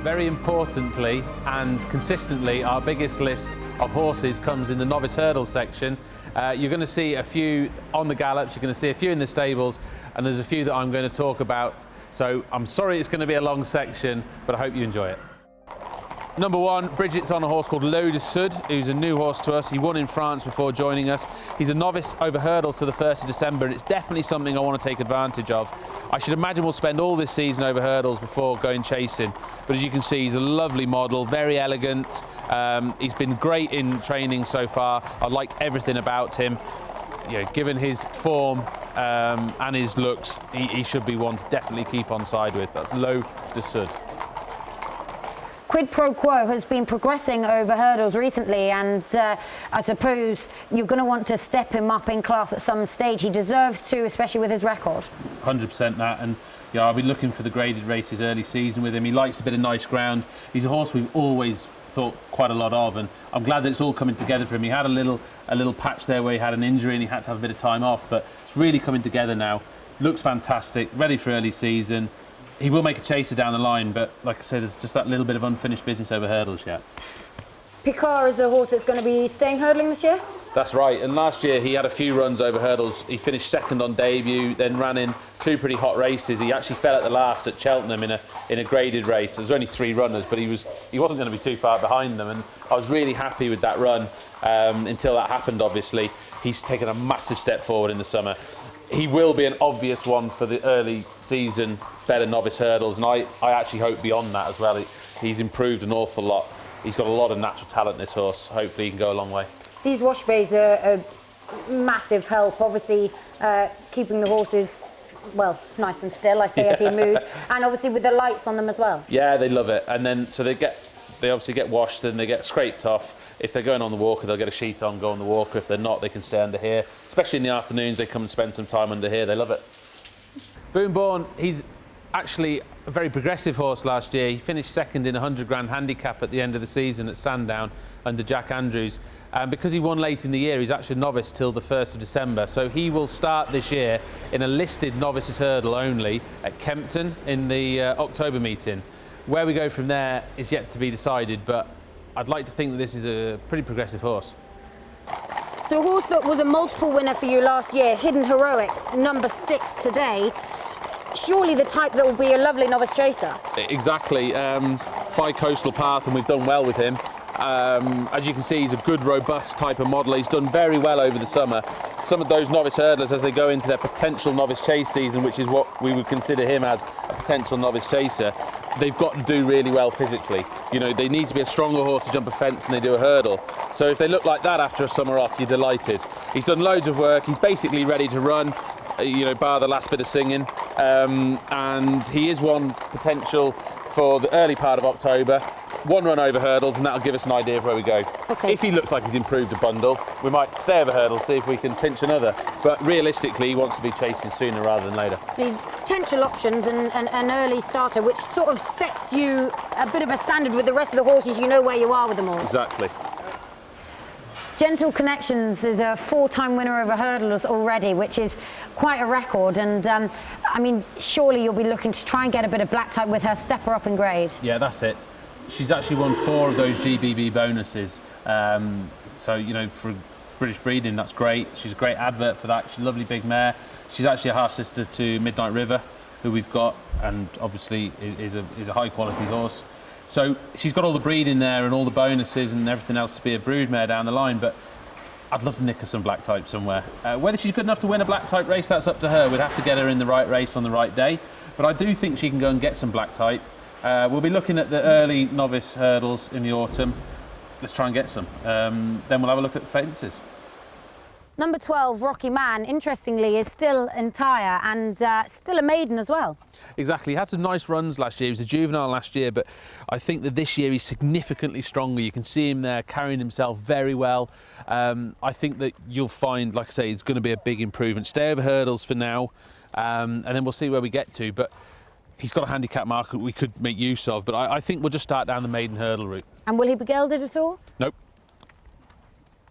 Very importantly and consistently, our biggest list of horses comes in the Novice Hurdles section. You're going to see a few on the gallops, you're going to see a few in the stables, and there's a few that I'm going to talk about. So I'm sorry it's going to be a long section, but I hope you enjoy it. Number 1, Bridget's on a horse called Lotus Hood, who's a new horse to us. He won in France before joining us. He's a novice over hurdles to the 1st of December, and it's definitely something I want to take advantage of. I should imagine we'll spend all this season over hurdles before going chasing. But as you can see, he's a lovely model, very elegant. He's been great in training so far. I liked everything about him. Given his form and his looks, he should be one to definitely keep on side with. That's Lotus Hood. Quid Pro Quo has been progressing over hurdles recently, and I suppose you're going to want to step him up in class at some stage. He deserves to, especially with his record. 100% that, and I'll be looking for the graded races early season with him. He likes a bit of nice ground. He's a horse we've always thought quite a lot of, and I'm glad that it's all coming together for him. He had a little patch there where he had an injury and he had to have a bit of time off, but it's really coming together now. Looks fantastic, ready for early season. He will make a chaser down the line, but like I said, there's just that little bit of unfinished business over hurdles yet. Picard is the horse that's going to be staying hurdling this year? That's right, and last year he had a few runs over hurdles. He finished 2nd on debut, then ran in 2 pretty hot races. He actually fell at the last at Cheltenham in a graded race. There was only 3 runners, but he wasn't going to be too far behind them, and I was really happy with that run until that happened, obviously. He's taken a massive step forward in the summer. He will be an obvious one for the early season better novice hurdles, and I actually hope beyond that as well. He's improved an awful lot. He's got a lot of natural talent, this horse. Hopefully he can go a long way. These wash bays are a massive help, obviously keeping the horses, well, nice and still, I say, as he moves, and obviously with the lights on them as well. Yeah, they love it, and then so they obviously get washed and they get scraped off. If they're going on the walker, they'll get a sheet on, go on the walker. If they're not, they can stay under here. Especially in the afternoons, they come and spend some time under here. They love it. Boomborn, he's actually a very progressive horse last year. He finished 2nd in a 100 grand handicap at the end of the season at Sandown under Jack Andrews. Because he won late in the year, he's actually a novice till the 1st of December. So he will start this year in a listed novices hurdle only at Kempton in the October meeting. Where we go from there is yet to be decided, but I'd like to think that this is a pretty progressive horse. So a horse that was a multiple winner for you last year, Hidden Heroics, number 6 today. Surely the type that will be a lovely novice chaser. Exactly. Bi-coastal path, and we've done well with him. As you can see, he's a good, robust type of model. He's done very well over the summer. Some of those novice hurdlers, as they go into their potential novice chase season, which is what we would consider him as a potential novice chaser, they've got to do really well physically. They need to be a stronger horse to jump a fence than they do a hurdle. So if they look like that after a summer off, you're delighted. He's done loads of work. He's basically ready to run, bar the last bit of singing. And he is one potential for the early part of October. 1 run over hurdles, and that'll give us an idea of where we go. Okay. If he looks like he's improved a bundle, we might stay over hurdles, see if we can pinch another. But realistically, he wants to be chasing sooner rather than later. So he's potential options and an early starter, which sort of sets you a bit of a standard with the rest of the horses. You know where you are with them all. Exactly. Gentle Connections is a 4-time winner over hurdles already, which is quite a record. And I mean, surely you'll be looking to try and get a bit of black type with her, step her up in grade. Yeah, that's it. She's actually won 4 of those GBB bonuses. So, for British breeding, that's great. She's a great advert for that. She's a lovely big mare. She's actually a half-sister to Midnight River, who we've got, and obviously is a high-quality horse. So she's got all the breeding there and all the bonuses and everything else to be a brood mare down the line, but I'd love to nick her some black type somewhere. Whether she's good enough to win a black type race, that's up to her. We'd have to get her in the right race on the right day, but I do think she can go and get some black type. We'll be looking at the early novice hurdles in the autumn. Let's try and get some. Then we'll have a look at the fences. Number 12, Rocky Man, interestingly, is still entire and still a maiden as well. Exactly. He had some nice runs last year. He was a juvenile last year, but I think that this year he's significantly stronger. You can see him there carrying himself very well. I think that you'll find, like I say, it's going to be a big improvement. Stay over hurdles for now, and then we'll see where we get to. But he's got a handicap mark we could make use of, but I think we'll just start down the maiden hurdle route. And will he be gelded at all? Nope.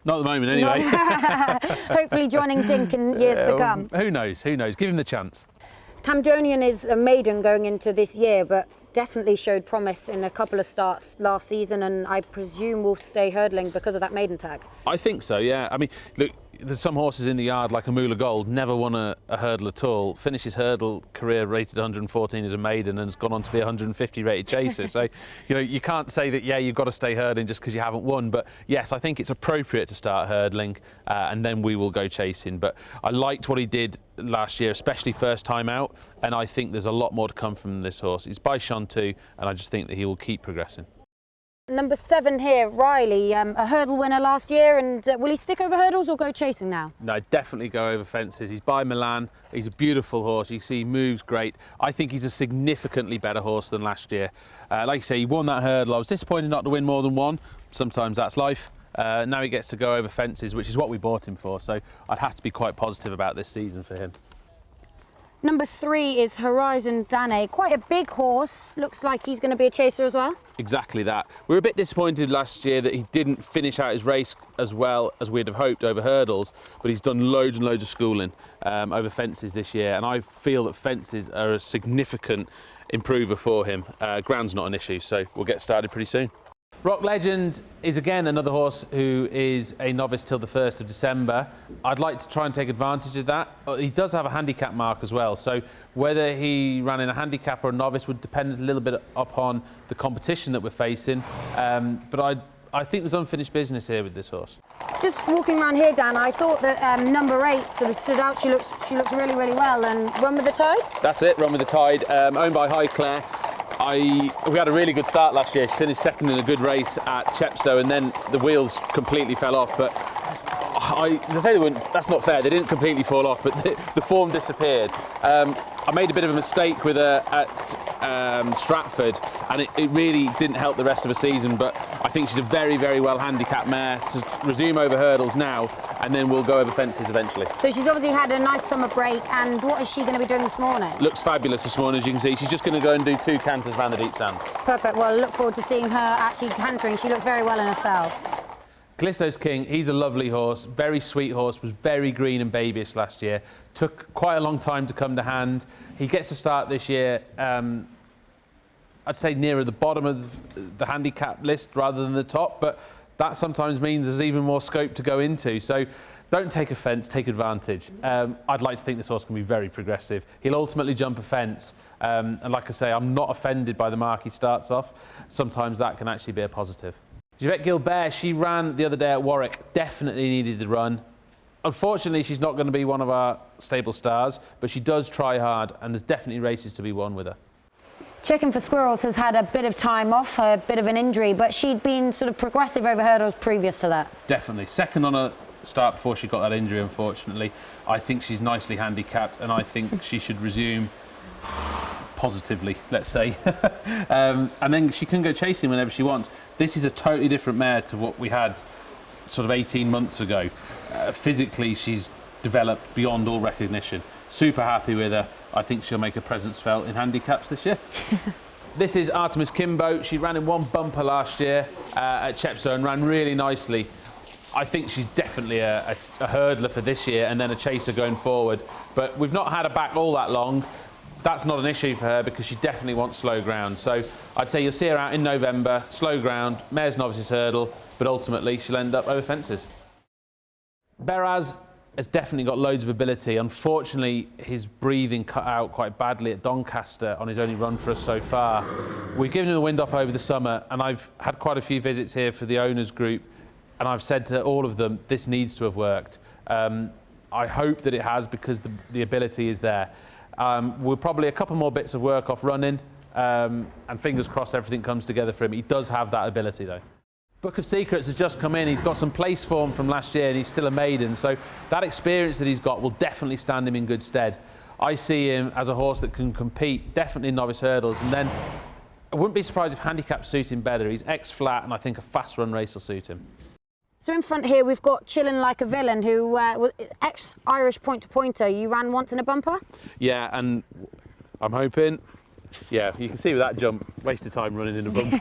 Not at the moment, anyway. Hopefully joining Dink in years to come. Who knows? Who knows? Give him the chance. Campdonian is a maiden going into this year, but definitely showed promise in a couple of starts last season, and I presume will stay hurdling because of that maiden tag. I think so, yeah. I mean, look, there's some horses in the yard like Amula Gold, never won a hurdle at all, finished his hurdle career rated 114 as a maiden and has gone on to be a 150 rated chaser. So, you know, you can't say that, yeah, you've got to stay hurdling just because you haven't won. But yes, I think it's appropriate to start hurdling and then we will go chasing. But I liked what he did last year, especially first time out. And I think there's a lot more to come from this horse. He's by Shantou, and I just think that he will keep progressing. Number 7 here, Riley, a hurdle winner last year, and will he stick over hurdles or go chasing now? No, definitely go over fences. He's by Milan. He's a beautiful horse. You see he moves great. I think he's a significantly better horse than last year. Like you say, he won that hurdle. I was disappointed not to win more than one. Sometimes that's life. Now he gets to go over fences, which is what we bought him for. So I'd have to be quite positive about this season for him. Number 3 is Horizon Dane, quite a big horse. Looks like he's going to be a chaser as well. Exactly that. We were a bit disappointed last year that he didn't finish out his race as well as we'd have hoped over hurdles, but he's done loads and loads of schooling over fences this year, and I feel that fences are a significant improver for him. Ground's not an issue, so we'll get started pretty soon. Rock Legend is again another horse who is a novice till the 1st of December. I'd like to try and take advantage of that. He does have a handicap mark as well, so whether he ran in a handicap or a novice would depend a little bit upon the competition that we're facing. But I think there's unfinished business here with this horse. Just walking around here, Dan, I thought that number 8 sort of stood out. She looks really, really well. And Run with the Tide? That's it, Run with the Tide, owned by Highclere. We had a really good start last year. She finished second in a good race at Chepstow, and then the wheels completely fell off. But I say they wouldn't. That's not fair. They didn't completely fall off, but the form disappeared. I made a bit of a mistake with her at Stratford, and it really didn't help the rest of the season. But I think she's a very, very well handicapped mare to resume over hurdles now, and then we'll go over fences eventually. So she's obviously had a nice summer break, and what is she going to be doing this morning? Looks fabulous this morning, as you can see. She's just going to go and do 2 canters around the deep sand. Perfect. Well, I look forward to seeing her actually cantering. She looks very well in herself. Callisto's King, he's a lovely horse, very sweet horse, was very green and babyish last year. Took quite a long time to come to hand. He gets to start this year, I'd say nearer the bottom of the handicap list rather than the top, but that sometimes means there's even more scope to go into. So don't take offence, take advantage. I'd like to think this horse can be very progressive. He'll ultimately jump a fence, and like I say, I'm not offended by the mark he starts off. Sometimes that can actually be a positive. Yvette Gilbert, she ran the other day at Warwick, definitely needed the run. Unfortunately, she's not going to be one of our stable stars, but she does try hard, and there's definitely races to be won with her. Chicken for Squirrels has had a bit of time off, a bit of an injury, but she'd been sort of progressive over hurdles previous to that. Definitely. Second on a start before she got that injury, unfortunately. I think she's nicely handicapped, and I think she should resume positively, let's say. And then she can go chasing whenever she wants. This is a totally different mare to what we had sort of 18 months ago. Physically, she's developed beyond all recognition. Super happy with her. I think she'll make a presence felt in handicaps this year. This is Artemis Kimbo. She ran in 1 bumper last year at Chepstow and ran really nicely. I think she's definitely a hurdler for this year and then a chaser going forward. But we've not had her back all that long. That's not an issue for her because she definitely wants slow ground. So I'd say you'll see her out in November, slow ground, mare's novices hurdle, but ultimately she'll end up over fences. Beraz has definitely got loads of ability. Unfortunately, his breathing cut out quite badly at Doncaster on his only run for us so far. We've given him the wind up over the summer, and I've had quite a few visits here for the owners group, and I've said to all of them, this needs to have worked. I hope that it has because the ability is there. We're probably a couple more bits of work off running, and fingers crossed everything comes together for him. He does have that ability though. Book of Secrets has just come in. He's got some place form from last year and he's still a maiden, so that experience that he's got will definitely stand him in good stead. I see him as a horse that can compete, definitely in novice hurdles, and then I wouldn't be surprised if handicaps suit him better. He's ex-flat and I think a fast run race will suit him. So in front here we've got Chillin' Like a Villain, who was ex-Irish point-to-pointer. You ran once in a bumper? Yeah, and I'm hoping, yeah, you can see with that jump, wasted time running in a bumper.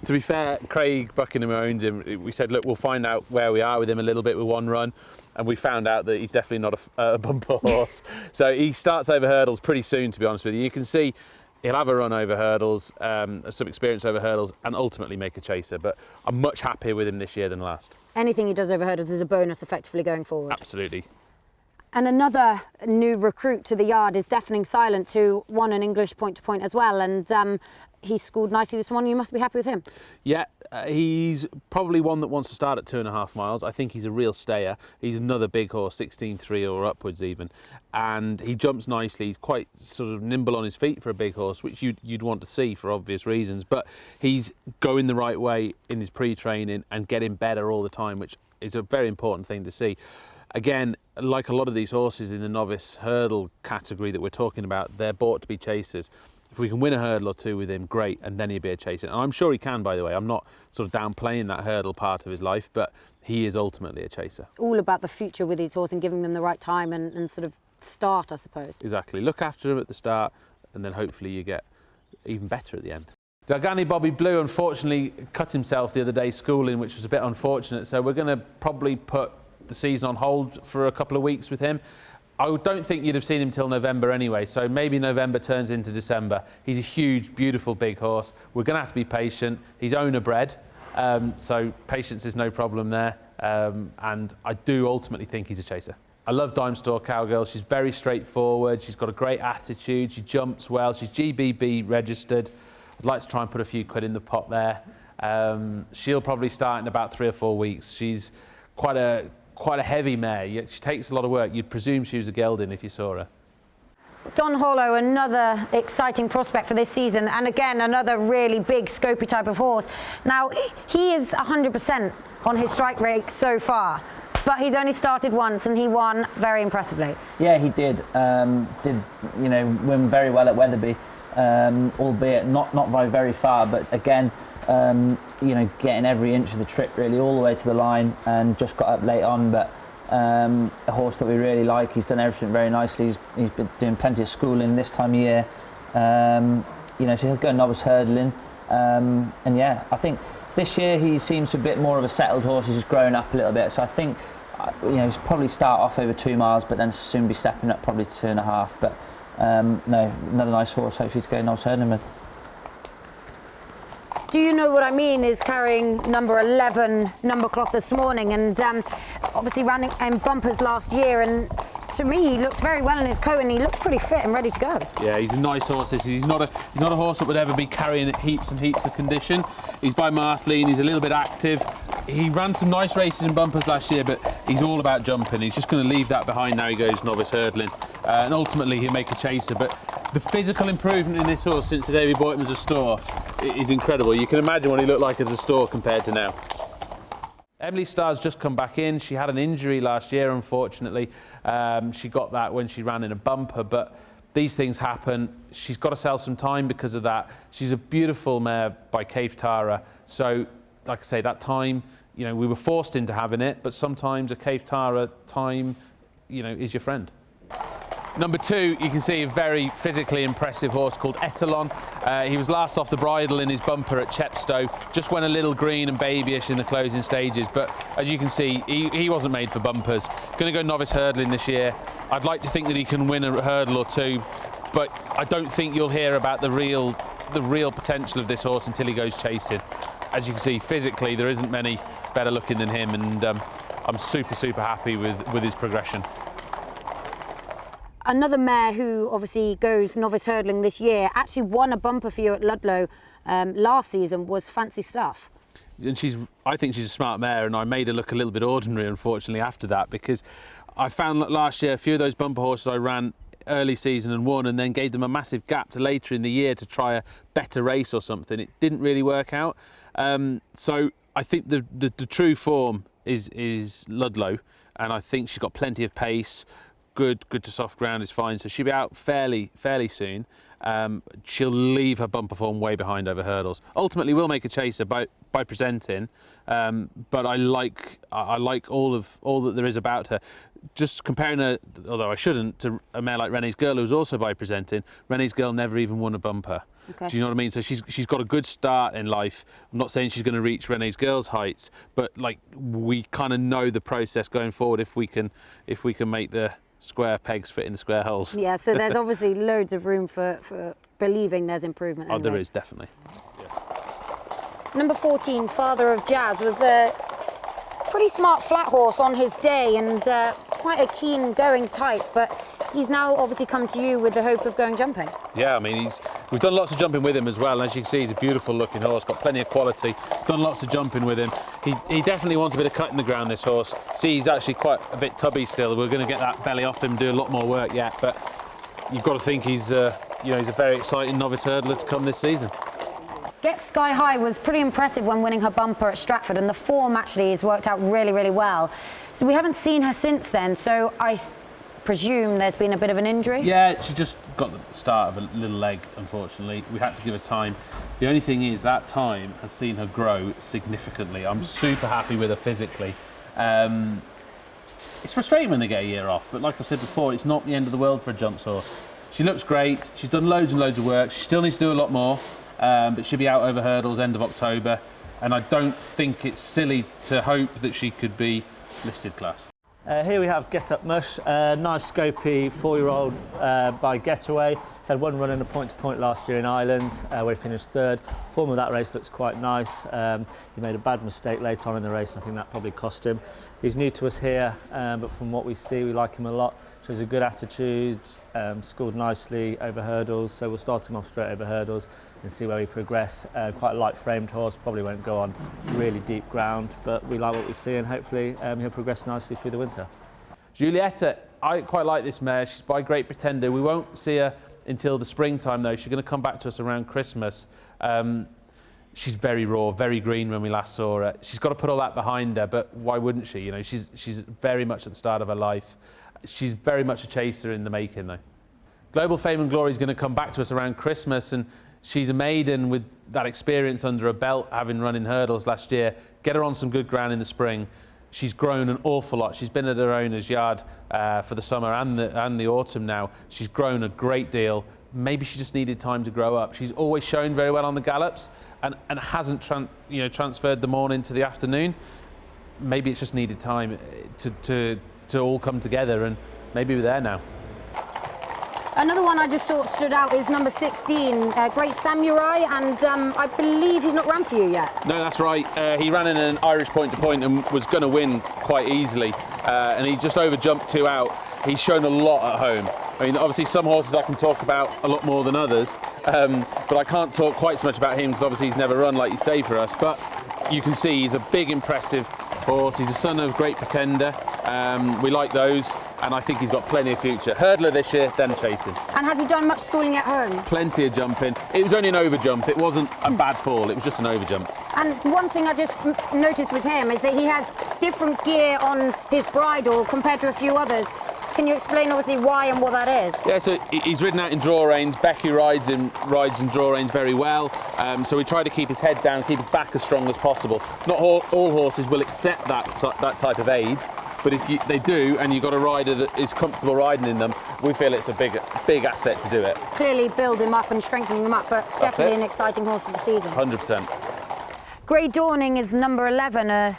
To be fair, Craig Buckingham owned him. We said, look, we'll find out where we are with him a little bit with one run, and we found out that he's definitely not a bumper horse. So he starts over hurdles pretty soon, to be honest with you. You can see He'll have a run over hurdles, some experience over hurdles, and ultimately make a chaser. But I'm much happier with him this year than last. Anything he does over hurdles is a bonus effectively going forward. Absolutely. And another new recruit to the yard is Deafening Silence, who won an English point-to-point as well. And he scored nicely this morning. You must be happy with him. Yeah, he's probably one that wants to start at 2.5 miles. I think he's a real stayer. He's another big horse, 16.3 or upwards even. And he jumps nicely. He's quite sort of nimble on his feet for a big horse, which you'd want to see for obvious reasons. But he's going the right way in his pre-training and getting better all the time, which is a very important thing to see. Again, like a lot of these horses in the novice hurdle category that we're talking about, they're bought to be chasers. If we can win a hurdle or two with him, great, and then he'll be a chaser. And I'm sure he can, by the way. I'm not sort of downplaying that hurdle part of his life, but he is ultimately a chaser. All about the future with these horses and giving them the right time and sort of start, I suppose. Exactly. Look after him at the start, and then hopefully you get even better at the end. Dargani Bobby Blue unfortunately cut himself the other day schooling, which was a bit unfortunate. So we're going to probably put the season on hold for a couple of weeks with him. I don't think you'd have seen him till November anyway, so maybe November turns into December. He's a huge, beautiful big horse. We're going to have to be patient. He's owner bred, so patience is no problem there. And I do ultimately think he's a chaser. I love Dime Store Cowgirl. She's very straightforward. She's got a great attitude. She jumps well. She's GBB registered. I'd like to try and put a few quid in the pot there. She'll probably start in about 3 or 4 weeks. She's quite a heavy mare. She takes a lot of work. You'd presume she was a gelding if you saw her. Don Hollow, another exciting prospect for this season, and again another really big scopy type of horse. Now he is 100% on his strike rate so far, but he's only started once and he won very impressively. Yeah, he did win very well at Wetherby, albeit not by very far, but again getting every inch of the trip really all the way to the line, and just got up late on, but a horse that we really like. He's done everything very nicely. He's been doing plenty of schooling this time of year. So he'll go novice hurdling, and yeah, I think this year he seems to be a bit more of a settled horse. He's just growing up a little bit, so I think he's probably start off over 2 miles, but then soon be stepping up probably to 2.5. But no, another nice horse hopefully to go novice hurdling with. Do you know what I mean? Is carrying number 11 number cloth this morning, and obviously ran in bumpers last year, and to me he looks very well in his coat and he looks pretty fit and ready to go. Yeah, he's a nice horse. He's not a horse that would ever be carrying heaps and heaps of condition. He's by Martleen. He's a little bit active. He ran some nice races in bumpers last year, but he's all about jumping. He's just going to leave that behind now. He goes novice hurdling, and ultimately he'll make a chaser. But the physical improvement in this horse since the day we bought him as a store is incredible. You can imagine what he looked like as a store compared to now. Emily Starr's just come back in. She had an injury last year, unfortunately. She got that when she ran in a bumper, but these things happen. She's got to sell some time because of that. She's a beautiful mare by Katira. So, like I say, that time, we were forced into having it, but sometimes a Katira time, is your friend. Number 2, you can see a very physically impressive horse called Etelon. He was last off the bridle in his bumper at Chepstow. Just went a little green and babyish in the closing stages, but as you can see, he wasn't made for bumpers. Going to go novice hurdling this year. I'd like to think that he can win a hurdle or two, but I don't think you'll hear about the real potential of this horse until he goes chasing. As you can see, physically, there isn't many better looking than him, and I'm super, super happy with his progression. Another mare who obviously goes novice hurdling this year, actually won a bumper for you at Ludlow last season, was Fancy Stuff. And I think she's a smart mare, and I made her look a little bit ordinary, unfortunately, after that, because I found that last year a few of those bumper horses I ran early season and won, and then gave them a massive gap to later in the year to try a better race or something. It didn't really work out. So I think the true form is Ludlow, and I think she's got plenty of pace. Good to soft ground is fine, so she'll be out fairly soon. She'll leave her bumper form way behind over hurdles. Ultimately, we'll make a chaser by presenting, but I like all that there is about her. Just comparing her, although I shouldn't, to a mare like Renee's Girl, who's also by presenting. Renee's Girl never even won a bumper. Okay. Do you know what I mean? So she's got a good start in life. I'm not saying she's going to reach Renee's Girl's heights, but we kind of know the process going forward if we can make the square pegs fit in the square holes. Yeah, so there's obviously loads of room for believing there's improvement. Oh, anyway. there is, definitely. Number 14, Father of Jazz, was the pretty smart flat horse on his day and quite a keen going type, but he's now obviously come to you with the hope of going jumping. Yeah, I mean, we've done lots of jumping with him as well, and as you can see, he's a beautiful looking horse, got plenty of quality, done lots of jumping with him. He definitely wants a bit of cut in the ground, this horse. See, he's actually quite a bit tubby still. We're going to get that belly off him, do a lot more work yet, but you've got to think he's a very exciting novice hurdler to come this season. Get Sky High was pretty impressive when winning her bumper at Stratford, and the form actually has worked out really, really well. So we haven't seen her since then, so I presume there's been a bit of an injury? Yeah, she just got the start of a little leg, unfortunately. We had to give her time. The only thing is that time has seen her grow significantly. I'm super happy with her physically. It's frustrating when they get a year off, but like I said before, it's not the end of the world for a jumps horse. She looks great. She's done loads and loads of work. She still needs to do a lot more. But she'll be out over hurdles end of October, and I don't think it's silly to hope that she could be listed class. Here we have Get Up Mush, nice scopy 4-year-old by Getaway. He's had one run in a point-to-point last year in Ireland, where he finished third. Form of that race looks quite nice. He made a bad mistake late on in the race, and I think that probably cost him. He's new to us here, but from what we see, we like him a lot. Shows a good attitude, scored nicely over hurdles, so we'll start him off straight over hurdles and see where we progress. Quite a light-framed horse, probably won't go on really deep ground, but we like what we see, and hopefully he'll progress nicely through the winter. Julietta, I quite like this mare. She's by Great Pretender. We won't see her until the springtime, though. She's going to come back to us around Christmas. She's very raw, very green when we last saw her. She's got to put all that behind her, but why wouldn't she? You know, she's very much at the start of her life. She's very much a chaser in the making, though. Global Fame and Glory is going to come back to us around Christmas, and she's a maiden with that experience under her belt, having run in hurdles last year. Get her on some good ground in the spring. She's grown an awful lot. She's been at her owner's yard for the summer and the autumn now. She's grown a great deal. Maybe she just needed time to grow up. She's always shown very well on the gallops and hasn't transferred the morning to the afternoon. Maybe it's just needed time to all come together, and maybe we're there now. Another one I just thought stood out is number 16, Great Samurai, and I believe he's not run for you yet. No, that's right. He ran in an Irish point-to-point and was going to win quite easily, and he just overjumped 2 out. He's shown a lot at home. I mean, obviously some horses I can talk about a lot more than others, but I can't talk quite so much about him because obviously he's never run, like you say, for us. But you can see he's a big, impressive horse. He's a son of Great Pretender. We like those, and I think he's got plenty of future. Hurdler this year, then chasing. And has he done much schooling at home? Plenty of jumping. It was only an overjump. It wasn't a bad fall. It was just an overjump. And one thing I just noticed with him is that he has different gear on his bridle compared to a few others. Can you explain obviously why and what that is? Yeah, so he's ridden out in draw reins. Becky rides in draw reins very well. So we try to keep his head down, keep his back as strong as possible. Not all horses will accept that type of aid, but if they do, and you've got a rider that is comfortable riding in them, we feel it's a big asset to do it. Clearly build him up and strengthening him up, but definitely an exciting horse of the season. 100%. Grey Dawning is number 11,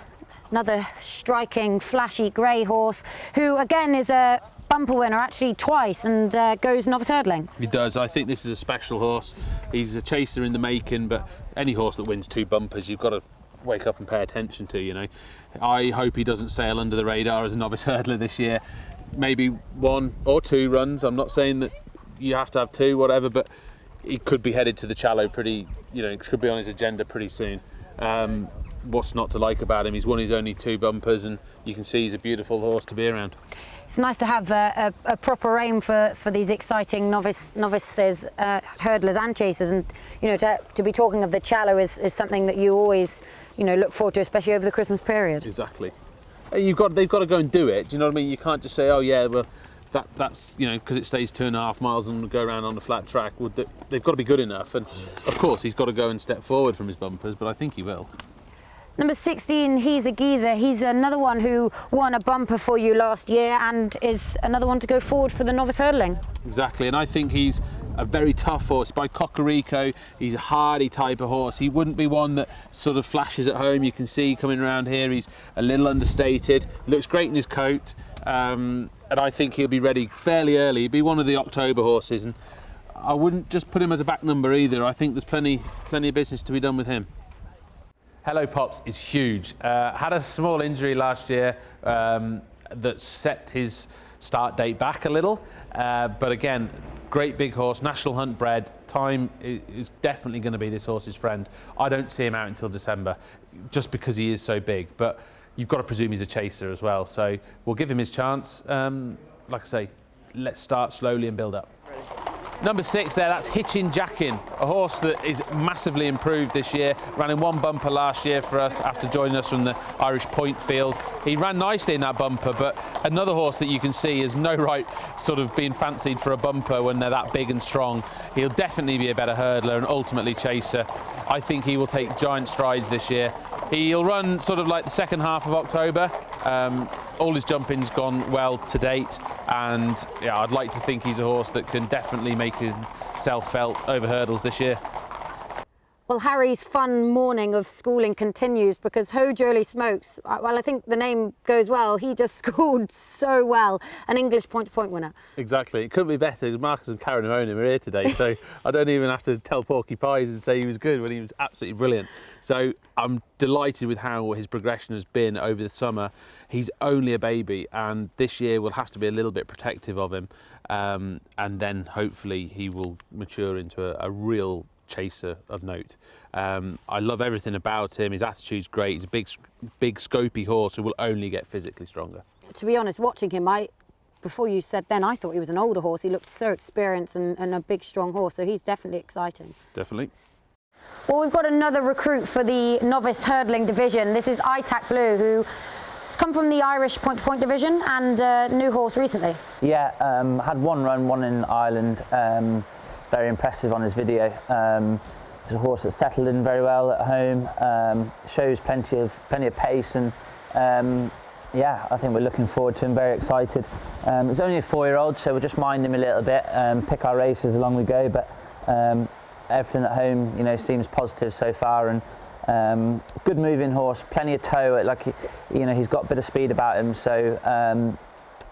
another striking, flashy grey horse, who again is a bumper winner actually twice and goes novice hurdling. He does. I think this is a special horse. He's a chaser in the making, but any horse that wins 2 bumpers, you've got to wake up and pay attention to, you know. I hope he doesn't sail under the radar as a novice hurdler this year. Maybe 1 or 2 runs. I'm not saying that you have to have 2, whatever, but he could be headed to the Challow pretty, could be on his agenda pretty soon. What's not to like about him? He's won his only 2 bumpers, and you can see he's a beautiful horse to be around. It's nice to have a proper aim for these exciting novices, hurdlers and chasers, and to be talking of the Challow is something that you always look forward to, especially over the Christmas period. Exactly. They've got to go and do it. Do you know what I mean? You can't just say, oh yeah, well that's because it stays 2.5 miles and go around on the flat track. Well, they've got to be good enough, and of course he's got to go and step forward from his bumpers, but I think he will. Number 16, He's a Geezer. He's another one who won a bumper for you last year and is another one to go forward for the novice hurdling. Exactly, and I think he's a very tough horse. By Cocorico, he's a hardy type of horse. He wouldn't be one that sort of flashes at home. You can see coming around here, he's a little understated. Looks great in his coat, and I think he'll be ready fairly early. He'll be one of the October horses, and I wouldn't just put him as a back number either. I think there's plenty of business to be done with him. Hello Pops is huge. Had a small injury last year that set his start date back a little, but again, great big horse, national hunt bred. Time is definitely going to be this horse's friend. I don't see him out until December, just because he is so big, but you've got to presume he's a chaser as well, so we'll give him his chance. Like I say, let's start slowly and build up. Number 6 there, that's Hitchin' Jackin, a horse that is massively improved this year. Ran in one bumper last year for us after joining us from the Irish Point field. He ran nicely in that bumper, but another horse that you can see is no right sort of being fancied for a bumper when they're that big and strong. He'll definitely be a better hurdler and ultimately chaser. I think he will take giant strides this year. He'll run sort of like the second half of October. All his jumping's gone well to date, and yeah, I'd like to think he's a horse that can definitely make himself felt over hurdles this year. Well, Harry's fun morning of schooling continues because Ho Jolly Smokes, well, I think the name goes well. He just scored so well. An English point-to-point winner. Exactly. It couldn't be better. Marcus and Karen Amoni were here today, so I don't even have to tell Porky Pies and say he was good when he was absolutely brilliant. So I'm delighted with how his progression has been over the summer. He's only a baby, and this year we'll have to be a little bit protective of him, and then hopefully he will mature into a real chaser of note. I love everything about him. His attitude's great. He's a big scopy horse who will only get physically stronger. To be honest, watching him, before you said then, I thought he was an older horse. He looked so experienced and a big, strong horse, so he's definitely exciting. Definitely. Well, we've got another recruit for the novice hurdling division. This is Itac Blue, who has come from the Irish point-to-point division and a new horse recently. Yeah, had one run, one in Ireland. Very impressive on his video. He's a horse that settled in very well at home, shows plenty of pace, and yeah, I think we're looking forward to him, very excited. He's only a 4-year-old, so we'll just mind him a little bit, pick our races along we go, but everything at home, you know, seems positive so far, and good moving horse, plenty of toe, like, you know, he's got a bit of speed about him, so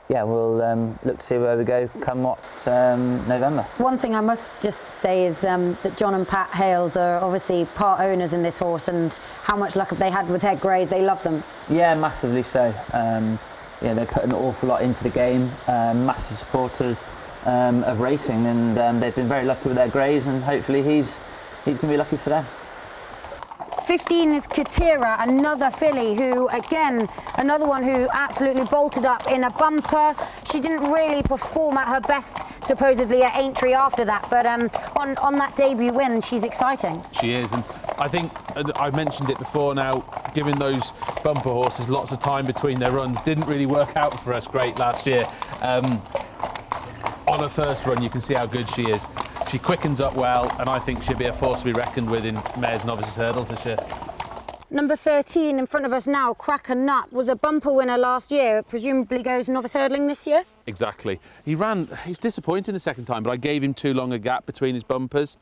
yeah, we'll look to see where we go come November. One thing I must just say is that John and Pat Hales are obviously part owners in this horse, and how much luck have they had with head greys? They love them. Yeah, massively so. Yeah, they put an awful lot into the game, massive supporters of racing, and they've been very lucky with their greys, and hopefully he's going to be lucky for them. 15 is Katira, another filly who, again, another one who absolutely bolted up in a bumper. She didn't really perform at her best, supposedly, at Aintree after that, but on that debut win, she's exciting. She is, and I think I mentioned it before now, giving those bumper horses lots of time between their runs didn't really work out for us great last year. On her first run, you can see how good she is. She quickens up well, and I think she'll be a force to be reckoned with in Mares Novices Hurdles this year. Number 13 in front of us now, Cracker Nut, was a bumper winner last year. It presumably goes novice hurdling this year? Exactly. He was disappointing the second time, but I gave him too long a gap between his bumpers.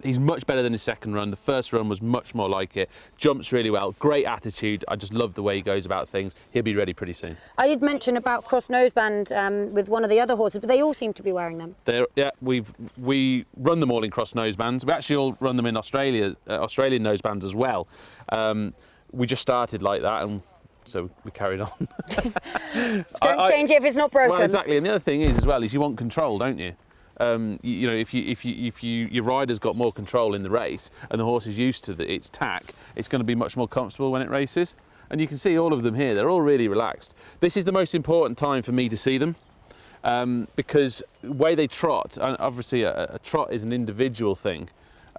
He's much better than his second run. The first run was much more like it. Jumps really well, great attitude. I just love the way he goes about things. He'll be ready pretty soon. I did mention about cross noseband with one of the other horses, but they all seem to be wearing them. Yeah, we run them all in cross nosebands. We actually all run them in Australia, Australian nosebands as well. We just started like that, and so we carried on. Don't change it if it's not broken. Well, exactly. And the other thing is, as well, is you want control, don't you? You know, if your rider's got more control in the race and the horse is used to its tack, it's going to be much more comfortable when it races. And you can see all of them here; they're all really relaxed. This is the most important time for me to see them, because the way they trot, and obviously a trot is an individual thing.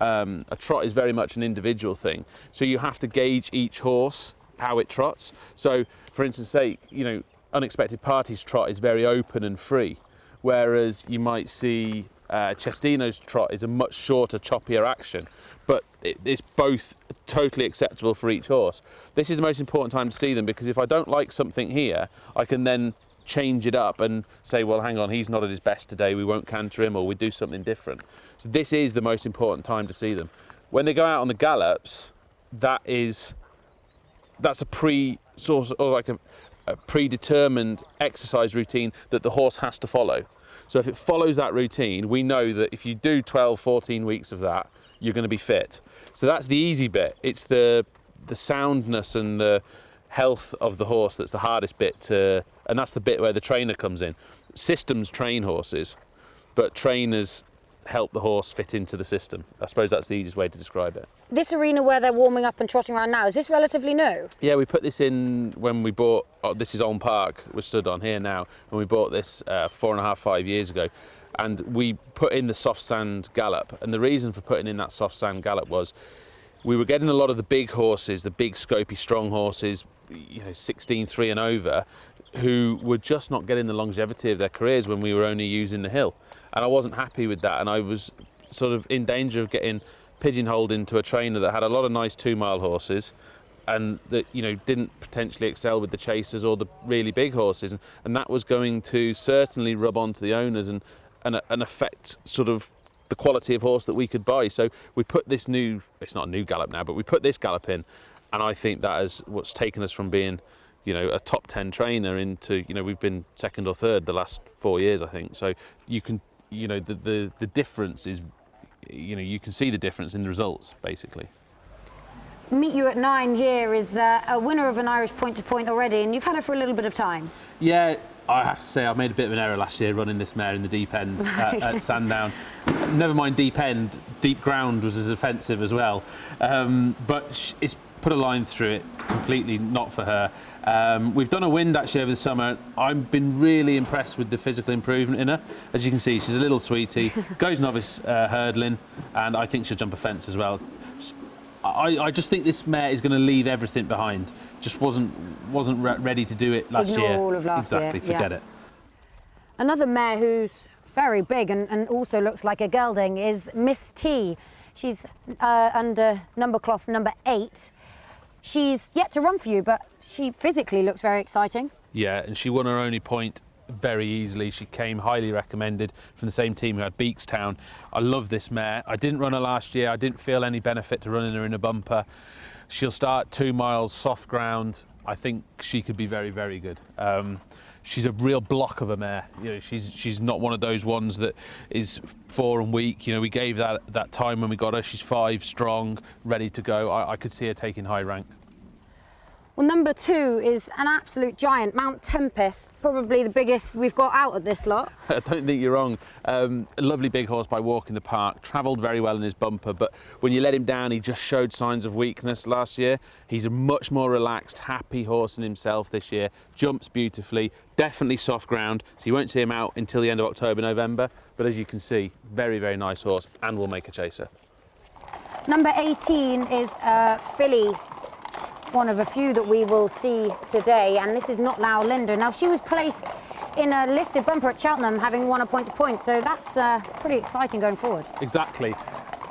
A trot is very much an individual thing, so you have to gauge each horse how it trots. So, for instance, say, you know, Unexpected Party's trot is very open and free, whereas you might see Cestino's trot is a much shorter, choppier action, but it's both totally acceptable for each horse. This is the most important time to see them, because if I don't like something here, I can then change it up and say, well, hang on, he's not at his best today, we won't canter him, or we do something different. So this is the most important time to see them. When they go out on the gallops, that's a predetermined exercise routine that the horse has to follow. So if it follows that routine, we know that if you do 12, 14 weeks of that, you're going to be fit. So that's the easy bit. It's the soundness and the health of the horse that's the hardest bit and that's the bit where the trainer comes in. Systems train horses, but trainers help the horse fit into the system. I suppose that's the easiest way to describe it. This arena where they're warming up and trotting around now, is this relatively new? Yeah, we put this in when we bought, this is Olm Park, we're stood on here now, and we bought this 4.5, 5 years ago. And we put in the soft sand gallop. And the reason for putting in that soft sand gallop was we were getting a lot of the big horses, the big scopy strong horses, 16.3 and over, who were just not getting the longevity of their careers when we were only using the hill. And I wasn't happy with that, and I was sort of in danger of getting pigeonholed into a trainer that had a lot of nice 2-mile horses and that didn't potentially excel with the chasers or the really big horses, and that was going to certainly rub onto the owners and affect sort of the quality of horse that we could buy. So we put this it's not a new gallop now, but we put this gallop in, and I think that is what's taken us from being a top 10 trainer into, we've been second or third the last 4 years, I think. So you can, the difference is, you can see the difference in the results, basically. Meet You at 9 here is a winner of an Irish point-to-point already, and you've had her for a little bit of time. Yeah, I have to say I made a bit of an error last year running this mare in the deep end at Sandown. Never mind deep end, deep ground was as offensive as well. But it's put a line through it, completely not for her. We've done a wind actually over the summer. I've been really impressed with the physical improvement in her. As you can see, she's a little sweetie, goes novice hurdling, and I think she'll jump a fence as well. I just think this mare is going to leave everything behind. Just wasn't ready to do it last year. Ignore all of last year. Exactly, forget it. Another mare who's very big and also looks like a gelding is Miss T. She's under number cloth number 8. She's yet to run for you, but she physically looks very exciting. Yeah, and she won her only point very easily. She came highly recommended from the same team who had Beakstown. I love this mare. I didn't run her last year. I didn't feel any benefit to running her in a bumper. She'll start 2 miles soft ground. I think she could be very, very good. She's a real block of a mare. She's not one of those ones that is 4 and weak. We gave that time when we got her. She's 5, strong, ready to go. I could see her taking high rank. Well, number 2 is an absolute giant, Mount Tempest, probably the biggest we've got out of this lot. I don't think you're wrong. A lovely big horse by Walk in the Park, travelled very well in his bumper, but when you let him down, he just showed signs of weakness last year. He's a much more relaxed, happy horse in himself this year, jumps beautifully, definitely soft ground, so you won't see him out until the end of October, November, but as you can see, very, very nice horse and will make a chaser. Number 18 is a filly, one of a few that we will see today, and this is Not Now Linda. Now, she was placed in a listed bumper at Cheltenham, having won a point-to-point, so that's pretty exciting going forward. Exactly,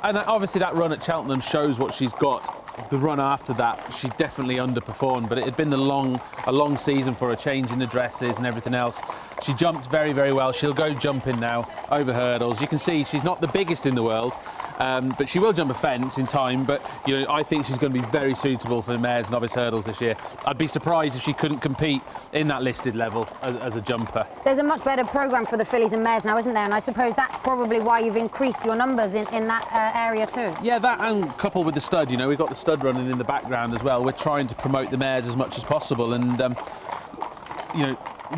and obviously that run at Cheltenham shows what she's got. The run after that, she definitely underperformed, but it had been a long season for her, changing the dresses and everything else. She jumps very, very well. She'll go jumping now over hurdles. You can see she's not the biggest in the world, but she will jump a fence in time. But I think she's going to be very suitable for the mares' novice hurdles this year. I'd be surprised if she couldn't compete in that listed level as a jumper. There's a much better programme for the fillies and mares now, isn't there? And I suppose that's probably why you've increased your numbers in that area too. Yeah, that and coupled with the stud. We've got the stud running in the background as well. We're trying to promote the mares as much as possible, and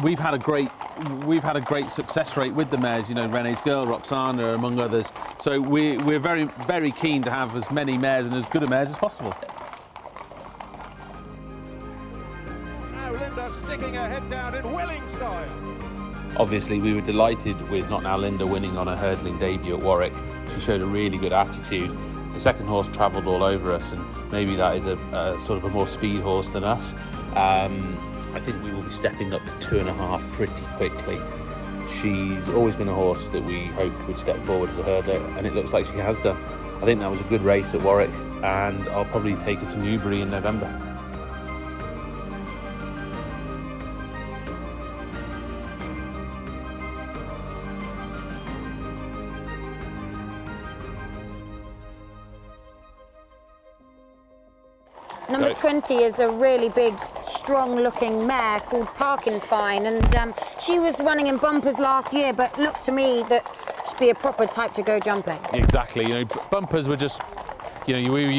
we've had a great success rate with the mares. Renee's Girl, Roxana, among others. So we're very, very keen to have as many mares and as good a mares as possible. Now Linda sticking her head down in willing style. Obviously, we were delighted with Not Now Linda winning on her hurdling debut at Warwick. She showed a really good attitude. The second horse travelled all over us, and maybe that is a sort of a more speed horse than us. I think we will be stepping up to 2.5 pretty quickly. She's always been a horse that we hoped would step forward as a hurdler, and it looks like she has done. I think that was a good race at Warwick, and I'll probably take her to Newbury in November. Number 20 is a really big, strong-looking mare called Parkin Fine, and she was running in bumpers last year, but looks to me that she'd be a proper type to go jumping. Exactly. You know, bumpers were just, you know, we were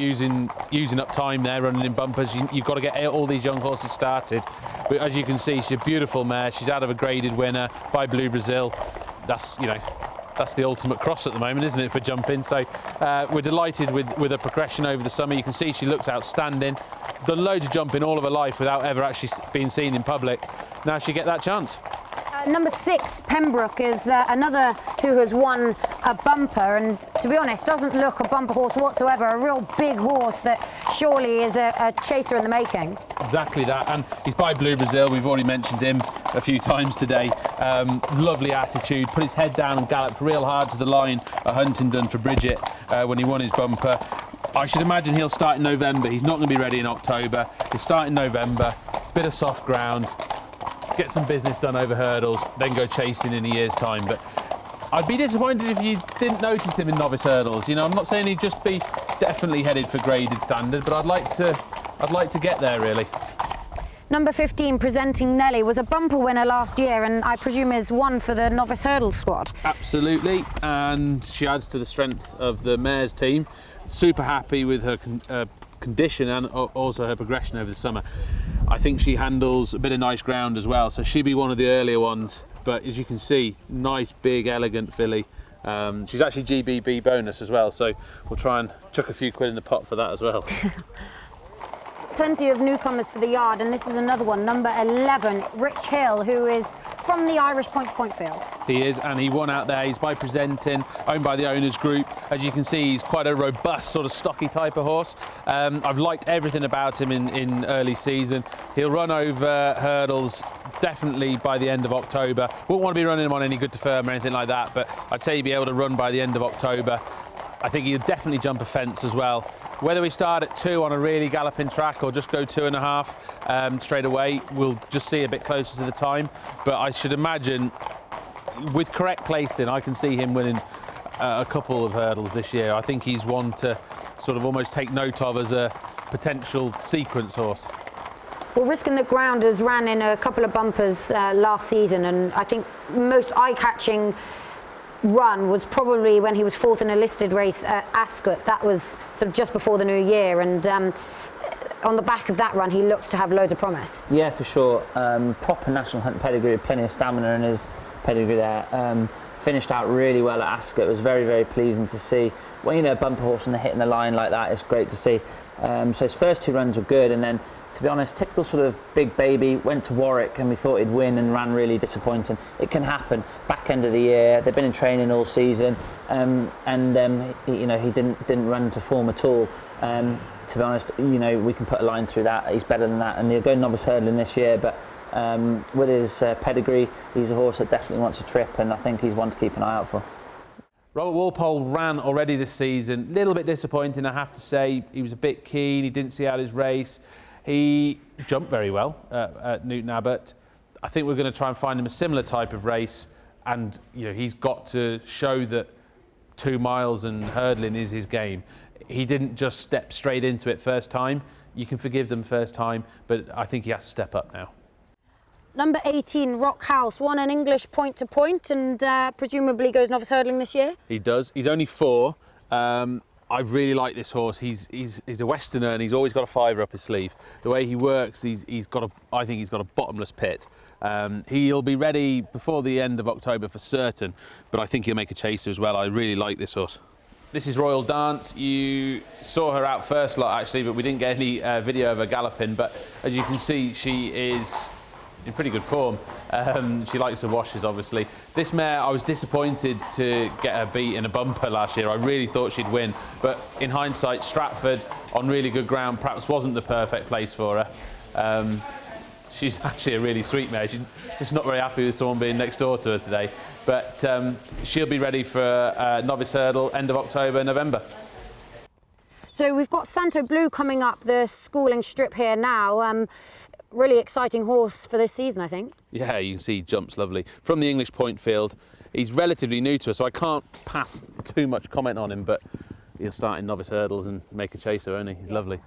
using up time there running in bumpers. You've got to get all these young horses started. But as you can see, she's a beautiful mare. She's out of a graded winner by Blue Brazil. That's, you know, that's the ultimate cross at the moment, isn't it, for jumping? So we're delighted with her progression over the summer. You can see she looks outstanding. Done loads of jumping all of her life without ever actually being seen in public. Now she get that chance. Number 6, Pembroke, is another who has won a bumper, and to be honest, doesn't look a bumper horse whatsoever. A real big horse that surely is a chaser in the making. Exactly that, and he's by Blue Brazil. We've already mentioned him a few times today. Lovely attitude, put his head down and galloped real hard to the line at Huntingdon for Bridget when he won his bumper. I should imagine he'll start in November. He's not going to be ready in October. He'll start in November, bit of soft ground, get some business done over hurdles, then go chasing in a year's time. But I'd be disappointed if you didn't notice him in Novice Hurdles. You know, I'm not saying he'd just be definitely headed for graded standard, but I'd like to get there, really. Number 15, Presenting Nelly, was a bumper winner last year, and I presume is one for the Novice Hurdles squad. Absolutely, and she adds to the strength of the mares team. Super happy with her condition and also her progression over the summer. I think she handles a bit of nice ground as well, so she'd be one of the earlier ones. But as you can see, nice, big, elegant filly. She's actually GBB bonus as well, so we'll try and chuck a few quid in the pot for that as well. Plenty of newcomers for the yard, and this is another one, number 11, Rich Hill, who is from the Irish point-to-point field. He is, and he won out there. He's by Presenting, owned by the owners group. As you can see, he's quite a robust, sort of stocky type of horse. I've liked everything about him in early season. He'll run over hurdles definitely by the end of October. Wouldn't want to be running him on any good to firm or anything like that, but I'd say he'd be able to run by the end of October. I think he'll definitely jump a fence as well. Whether we start at 2 on a really galloping track or just go 2.5 straight away, we'll just see a bit closer to the time. But I should imagine, with correct placing, I can see him winning a couple of hurdles this year. I think he's one to sort of almost take note of as a potential sequence horse. Well, Risking the Grounders ran in a couple of bumpers last season, and I think most eye-catching run was probably when he was 4th in a listed race at Ascot. That was sort of just before the new year, and on the back of that run he looks to have loads of promise. Yeah, for sure. Proper national hunt pedigree, plenty of stamina in his pedigree there. Finished out really well at Ascot. It was very, very pleasing to see. When you know a bumper horse and they're hitting the line like that, it's great to see. So his first 2 runs were good, and then, to be honest, typical sort of big baby, went to Warwick and we thought he'd win and ran really disappointing. It can happen. Back end of the year, they've been in training all season, you know, he didn't run to form at all. To be honest, you know, we can put a line through that. He's better than that, and he'll go Novice Hurdling this year, but with his pedigree, he's a horse that definitely wants a trip, and I think he's one to keep an eye out for. Robert Walpole ran already this season. A little bit disappointing, I have to say. He was a bit keen, he didn't see out his race. He jumped very well at Newton Abbot. I think we're going to try and find him a similar type of race, and you know, he's got to show that 2 miles and hurdling is his game. He didn't just step straight into it first time. You can forgive them first time, but I think he has to step up now. Number 18, Rockhouse, won an English point-to-point and presumably goes Novice Hurdling this year? He does. He's only 4. I really like this horse. He's a Westerner and he's always got a 5 up his sleeve. The way he works, I think he's got a bottomless pit. He'll be ready before the end of October for certain, but I think he'll make a chaser as well. I really like this horse. This is Royal Dance. You saw her out first lot actually, but we didn't get any video of her galloping. But as you can see, she is in pretty good form. She likes the washes, obviously. This mare, I was disappointed to get her beat in a bumper last year. I really thought she'd win, but in hindsight, Stratford on really good ground perhaps wasn't the perfect place for her. She's actually a really sweet mare. She's just not very happy with someone being next door to her today, but she'll be ready for Novice Hurdle end of October, November. So we've got Santo Blue coming up the schooling strip here now. Really exciting horse for this season, I think. Yeah, you can see he jumps lovely. From the English point field. He's relatively new to us, so I can't pass too much comment on him, but he'll start in Novice Hurdles and make a chaser, won't he? He's lovely.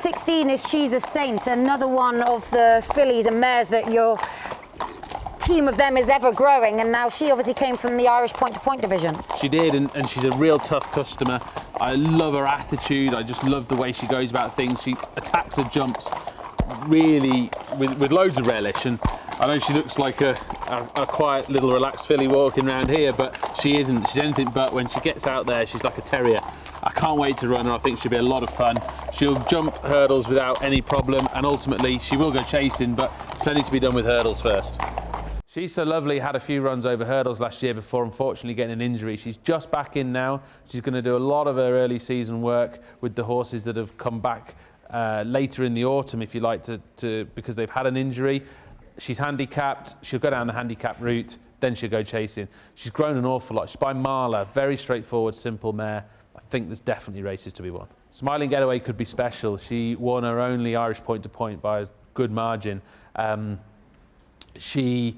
16 is She's a Saint, another one of the fillies and mares that your team of them is ever growing, and now she obviously came from the Irish point-to-point division. She did, and she's a real tough customer. I love her attitude. I just love the way she goes about things. She attacks her jumps really with loads of relish, and I know she looks like a quiet little relaxed filly walking around here, but she isn't. She's anything but. When she gets out there, she's like a terrier. I can't wait to run her. I think she'll be a lot of fun. She'll jump hurdles without any problem, and ultimately she will go chasing, but plenty to be done with hurdles first. She's So Lovely had a few runs over hurdles last year before unfortunately getting an injury. She's just back in now. She's going to do a lot of her early season work with the horses that have come back later in the autumn, if you like, because they've had an injury. She's handicapped. She'll go down the handicap route, then she'll go chasing. She's grown an awful lot. She's by Marla, very straightforward, simple mare. I think there's definitely races to be won. Smiling Getaway could be special. She won her only Irish point-to-point by a good margin. She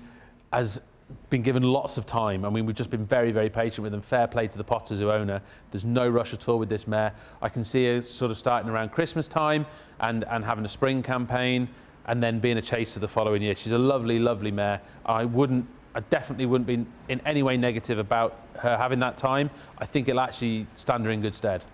has been given lots of time. I mean, we've just been very, very patient with them. Fair play to the Potters who own her. There's no rush at all with this mare. I can see her sort of starting around Christmas time and having a spring campaign and then being a chaser the following year. She's a lovely, lovely mare. I definitely wouldn't be in any way negative about her having that time. I think it'll actually stand her in good stead.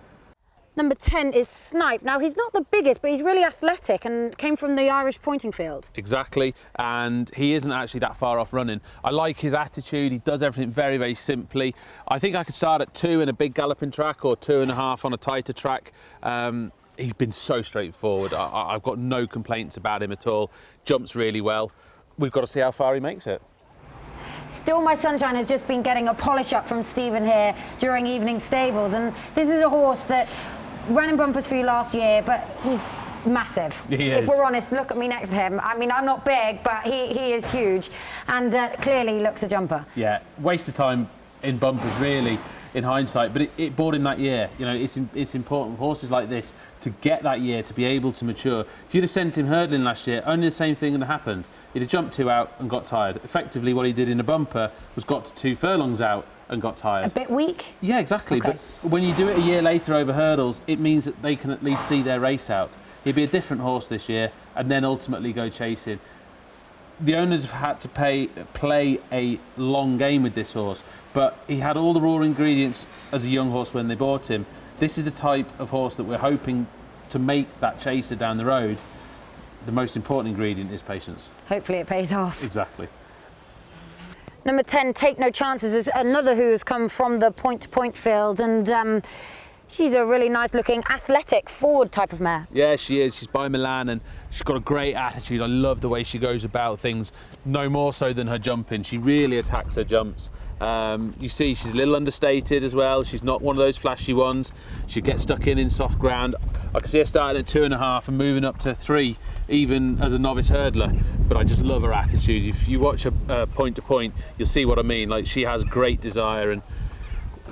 Number 10 is Snipe. Now, he's not the biggest, but he's really athletic and came from the Irish pointing field. Exactly, and he isn't actually that far off running. I like his attitude. He does everything very, very simply. I think I could start at 2 in a big galloping track or 2.5 on a tighter track. He's been so straightforward. I've got no complaints about him at all. Jumps really well. We've got to see how far he makes it. Still My Sunshine has just been getting a polish up from Stephen here during evening stables, and this is a horse that ran in bumpers for you last year, but he's massive. He is. If we're honest, look at me next to him. I mean, I'm not big, but he is huge, and clearly looks a jumper. Yeah, waste of time in bumpers, really, in hindsight, but it bought him that year. You know, it's important with horses like this to get that year, to be able to mature. If you'd have sent him hurdling last year, only the same thing would have happened. He'd have jumped 2 out and got tired. Effectively, what he did in a bumper was got to 2 furlongs out and got tired. A bit weak? Yeah, exactly. Okay. But when you do it a year later over hurdles, it means that they can at least see their race out. He'd be a different horse this year and then ultimately go chasing. The owners have had to play a long game with this horse, but he had all the raw ingredients as a young horse when they bought him. This is the type of horse that we're hoping to make that chaser down the road. The most important ingredient is patience. Hopefully it pays off. Exactly. Number 10, Take No Chances, is another who has come from the point-to-point field, and she's a really nice-looking, athletic, forward type of mare. Yeah, she is. She's by Milan, and she's got a great attitude. I love the way she goes about things, no more so than her jumping. She really attacks her jumps. You see she's a little understated as well. She's not one of those flashy ones. She gets stuck in soft ground. I can see her starting at 2.5 and moving up to 3, even as a novice hurdler. But I just love her attitude. If you watch her point to point, you'll see what I mean. Like, she has great desire, and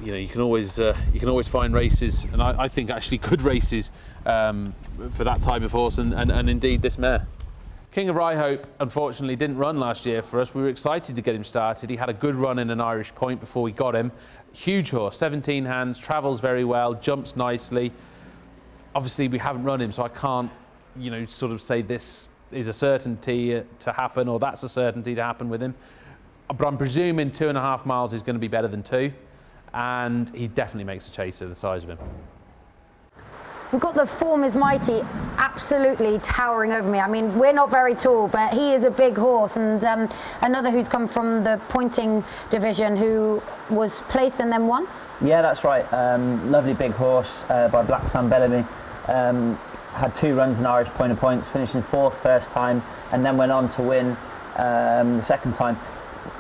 you know, you can always find races, and I think actually good races for that type of horse, and indeed this mare. King of Rye Hope unfortunately didn't run last year for us. We were excited to get him started. He had a good run in an Irish point before we got him. Huge horse, 17 hands, travels very well, jumps nicely. Obviously we haven't run him, so I can't, you know, sort of say this is a certainty to happen or that's a certainty to happen with him. But I'm presuming 2.5 miles is going to be better than 2, and he definitely makes a chaser the size of him. We've got the Form Is Mighty absolutely towering over me. I mean, we're not very tall, but he is a big horse, and another who's come from the pointing division who was placed and then won. Yeah, that's right. Lovely big horse by Black Sam Bellamy. Had 2 runs in Irish point of points, finishing 4th first time, and then went on to win the second time.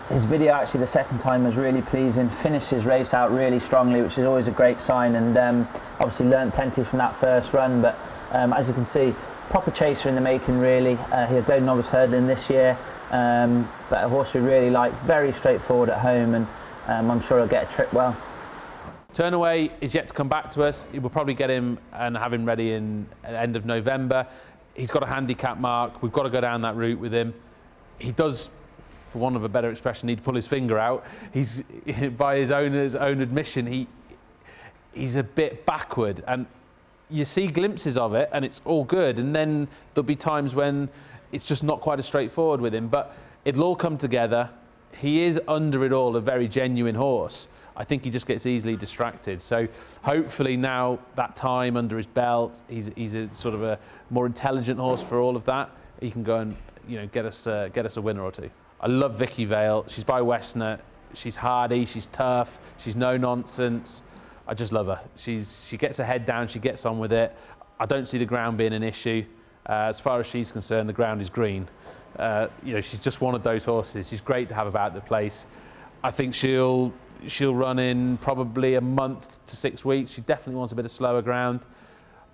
His video actually the second time was really pleasing, finished his race out really strongly, which is always a great sign, and obviously learnt plenty from that first run, but as you can see, proper chaser in the making really. He'll go novice hurdling this year, but a horse we really like, very straightforward at home, and I'm sure he'll get a trip well. Turnaway is yet to come back to us. We'll probably get him and have him ready in end of November. He's got a handicap mark. We've got to go down that route with him. He does, for want of a better expression, need to pull his finger out. He's, by his owner's own admission, he's a bit backward, and you see glimpses of it and it's all good, and then there'll be times when it's just not quite as straightforward with him, but it'll all come together. He is, under it all, a very genuine horse. I think he just gets easily distracted. So hopefully now that time under his belt, he's a sort of a more intelligent horse for all of that. He can go and, you know, get us a winner or two. I love Vicki Vale. She's by Westner. She's hardy. She's tough. She's no nonsense. I just love her. She gets her head down. She gets on with it. I don't see the ground being an issue. As far as she's concerned, the ground is green. You know, she's just one of those horses. She's great to have about the place. I think she'll run in probably a month to 6 weeks. She definitely wants a bit of slower ground.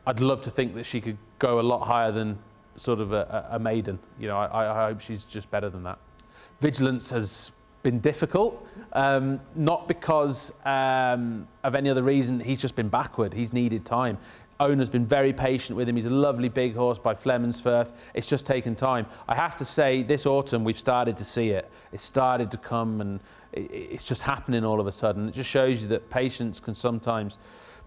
I'd love to think that she could go a lot higher than sort of a maiden. You know, I hope she's just better than that. Vigilance has been difficult, not because of any other reason. He's just been backward. He's needed time. Owner's been very patient with him. He's a lovely big horse by Flemingsfirth. It's just taken time. I have to say, this autumn we've started to see it. It's started to come, and it's just happening all of a sudden. It just shows you that patience can sometimes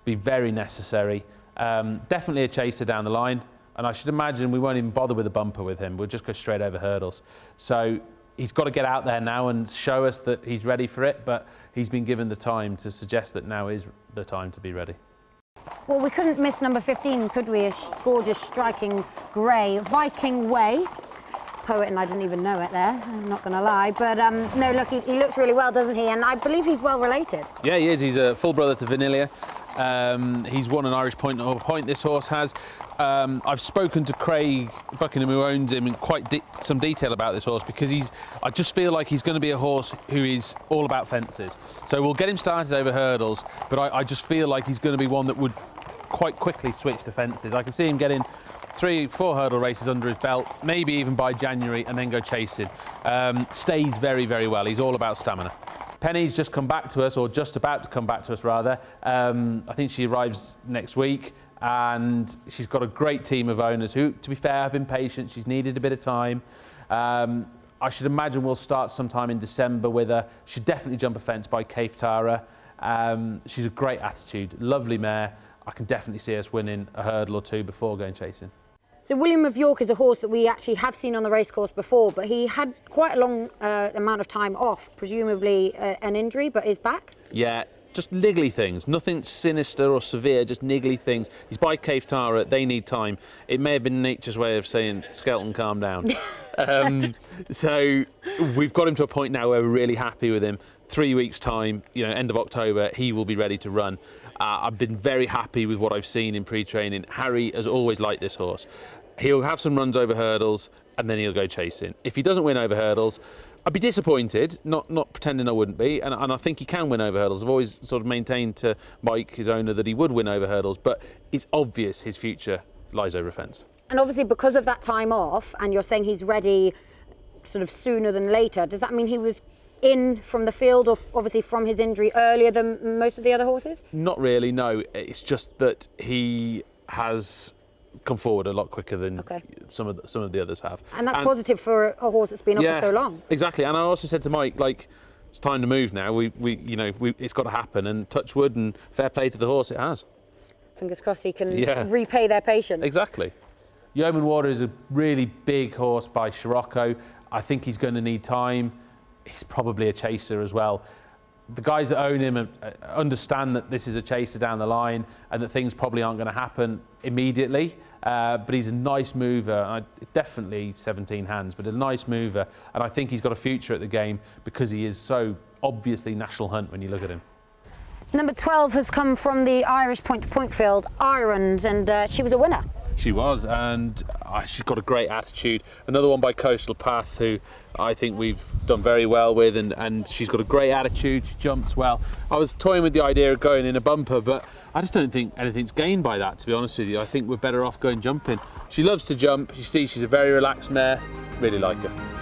be very necessary. Definitely a chaser down the line, and I should imagine we won't even bother with a bumper with him. We'll just go straight over hurdles. So he's got to get out there now and show us that he's ready for it, but he's been given the time to suggest that now is the time to be ready. Well, we couldn't miss number 15, could we? A gorgeous, striking grey. Viking Way. Poet, and I didn't even know it there, I'm not going to lie. But no, look, he looks really well, doesn't he? And I believe he's well related. Yeah, he is. He's a full brother to Vanilla. He's won an Irish point, this horse has. I've spoken to Craig Buckingham, who owns him, in quite some detail about this horse, because I just feel like he's going to be a horse who is all about fences. So we'll get him started over hurdles, but I just feel like he's going to be one that would quite quickly switch to fences. I can see him getting 3-4 hurdle races under his belt, maybe even by January, and then go chasing. Stays very, very well. He's all about stamina. Penny's just come back to us, or just about to come back to us rather. I think she arrives next week, and she's got a great team of owners who, to be fair, have been patient. She's needed a bit of time. I should imagine we'll start sometime in December with her. She'll definitely jump a fence by Katira. She's a great attitude, lovely mare. I can definitely see us winning a hurdle or two before going chasing. So William of York is a horse that we actually have seen on the racecourse before, but he had quite a long amount of time off, presumably an injury, but is back? Yeah, just niggly things, nothing sinister or severe, just niggly things. He's by Cave Tara, they need time. It may have been nature's way of saying, Skelton, calm down. So we've got him to a point now where we're really happy with him. 3 weeks' time, you know, end of October, he will be ready to run. I've been very happy with what I've seen in pre-training. Harry has always liked this horse. He'll have some runs over hurdles and then he'll go chasing. If he doesn't win over hurdles, I'd be disappointed, not pretending I wouldn't be, and I think he can win over hurdles. I've always sort of maintained to Mike, his owner, that he would win over hurdles, but it's obvious his future lies over a fence. And obviously because of that time off, and you're saying he's ready sort of sooner than later, does that mean he was in from the field, or obviously from his injury, earlier than most of the other horses? Not really, no. It's just that he has come forward a lot quicker than some of the others have. And that's positive for a horse that's been off for so long. Exactly. And I also said to Mike, like, it's time to move now. It's got to happen. And touch wood and fair play to the horse, it has. Fingers crossed he can repay their patience. Exactly. Yeoman Water is a really big horse by Scirocco. I think he's going to need time. He's probably a chaser as well. The guys that own him understand that this is a chaser down the line and that things probably aren't going to happen immediately, but he's a nice mover. Definitely 17 hands, but a nice mover, and I think he's got a future at the game because he is so obviously national hunt when you look at him. Number 12 has come from the Irish point-to-point field, Ireland, and she was a winner. She was, and she's got a great attitude. Another one by Coastal Path, who I think we've done very well with, and she's got a great attitude. She jumps well. I was toying with the idea of going in a bumper, but I just don't think anything's gained by that, to be honest with you. I think we're better off going jumping. She loves to jump. You see, she's a very relaxed mare. Really like her.